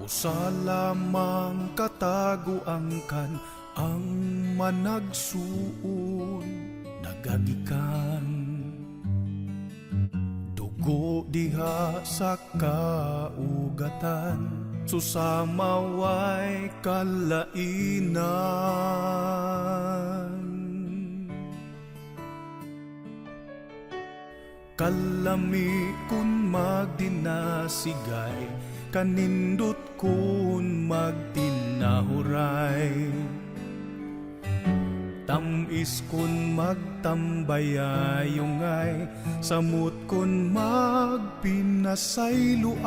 Usa lamang kataguangkan ang managsuon nagagikan. Dugo diha sa kaugatan, susamaway kalainan. Kalami kun magdinasigay, kanindot kun magtinahuray. Tamis kun magtambayayungay, samot kun magpinasayloay.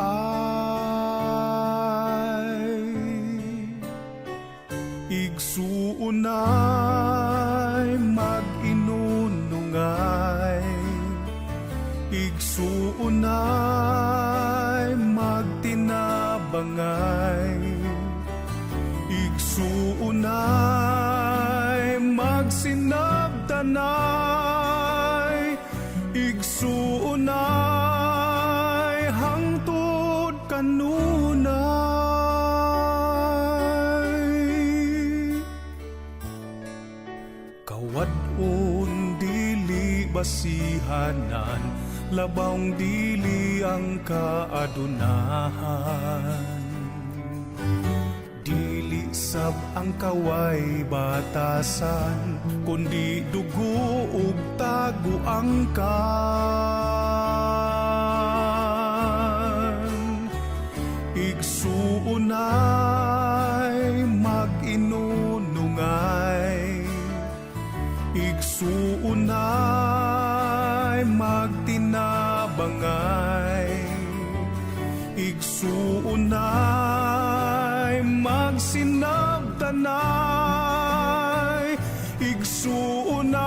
Igsuunay mag-inunungay, igsuunay magtinabangay, igsuunay magsinabdanay, igsuunay hangtod kanunay. Kawadon dili basihanan, labawng dili ang kaadunahan. Dili sab ang kaway batasan, kundi dugo ug taguangkan. Igsuunay mag-inunungay, igsuunay magtinabangay, igsuunay magsinabdanay, igsuunay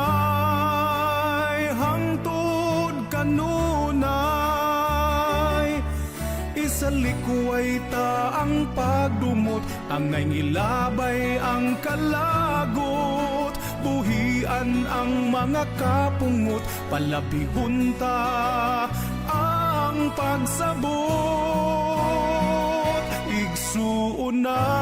hangtod kanunay. Isalikway ta ang pagdumot, angay ngilabay ang kalagot. Buhian ang mga kapungot, palabihon ta ang pagsabot. Igsuunay